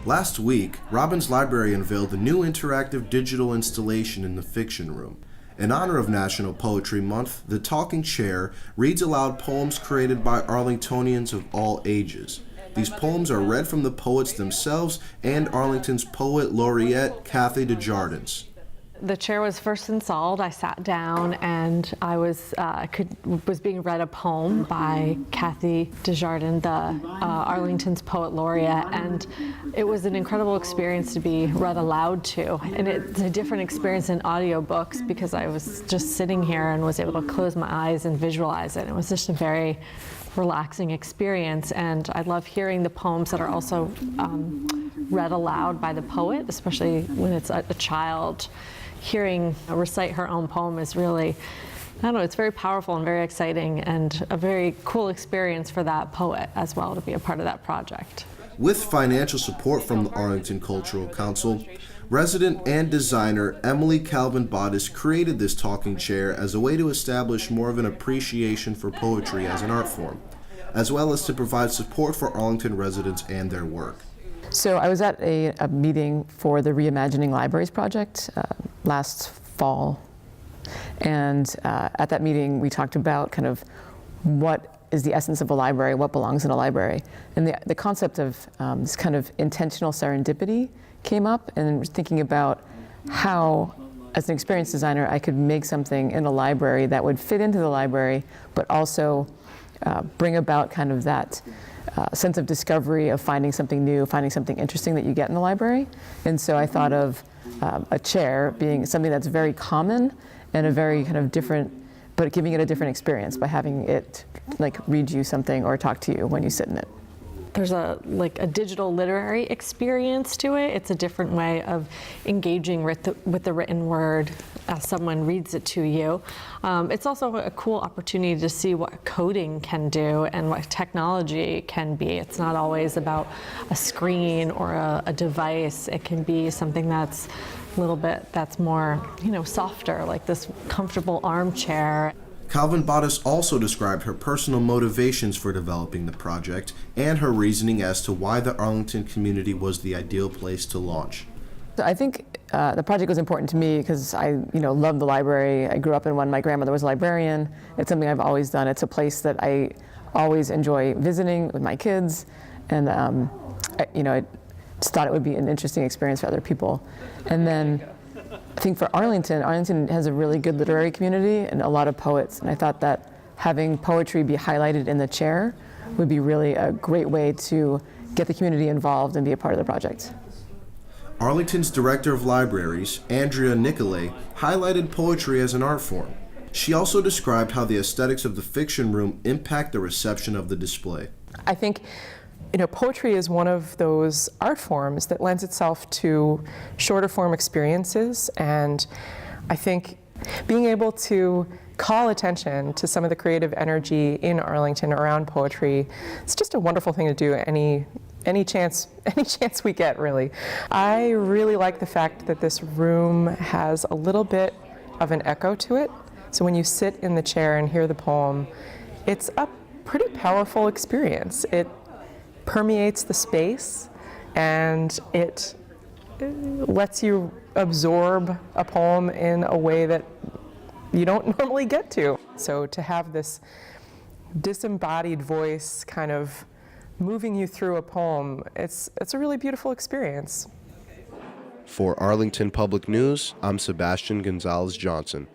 Last week, Robbins Library unveiled a new interactive digital installation in the Fiction Room. In honor of National Poetry Month, the Talking Chair reads aloud poems created by Arlingtonians of all ages. These poems are read from the poets themselves and Arlington's Poet Laureate, Kathy Desjardins. The chair was first installed. I sat down and I was being read a poem by Kathy Desjardins, the Arlington's Poet Laureate, and it was an incredible experience to be read aloud to. And it's a different experience in audiobooks because I was just sitting here and was able to close my eyes and visualize it. It was just a very relaxing experience, and I love hearing the poems that are also read aloud by the poet, especially when it's a child. Hearing recite her own poem is really, I don't know, it's very powerful and very exciting and a very cool experience for that poet as well to be a part of that project. With financial support from the Arlington Cultural Council, resident and designer Emily Calvin-Bottis created this talking chair as a way to establish more of an appreciation for poetry as an art form, as well as to provide support for Arlington residents and their work. So I was at a meeting for the Reimagining Libraries project last fall, and at that meeting we talked about kind of what is the essence of a library, what belongs in a library, and the concept of this kind of intentional serendipity came up, and thinking about how, as an experienced designer, I could make something in a library that would fit into the library, but also bring about kind of that sense of discovery of finding something new, finding something interesting that you get in the library. And so I thought of a chair being something that's very common and a very kind of different, but giving it a different experience by having it like read you something or talk to you when you sit in it. There's a digital literary experience to it. It's a different way of engaging with the written word as someone reads it to you. It's also a cool opportunity to see what coding can do and what technology can be. It's not always about a screen or a device. It can be something that's a little bit, that's more, softer, like this comfortable armchair. Calvin-Bottis also described her personal motivations for developing the project and her reasoning as to why the Arlington community was the ideal place to launch. I think the project was important to me because I, love the library. I grew up in one. My grandmother was a librarian. It's something I've always done. It's a place that I always enjoy visiting with my kids, and I just thought it would be an interesting experience for other people. And then I think for Arlington has a really good literary community and a lot of poets, and I thought that having poetry be highlighted in the chair would be really a great way to get the community involved and be a part of the project. Arlington's Director of Libraries, Andrea Nicolay, highlighted poetry as an art form. She also described how the aesthetics of the Fiction Room impact the reception of the display. I think poetry is one of those art forms that lends itself to shorter form experiences, and I think being able to call attention to some of the creative energy in Arlington around poetry, it's just a wonderful thing to do any chance we get, really. I really like the fact that this room has a little bit of an echo to it. So when you sit in the chair and hear the poem, it's a pretty powerful experience. It permeates the space, and it lets you absorb a poem in a way that you don't normally get to. So to have this disembodied voice kind of moving you through a poem, it's a really beautiful experience. For Arlington Public News, I'm Sebastian Gonzalez Johnson.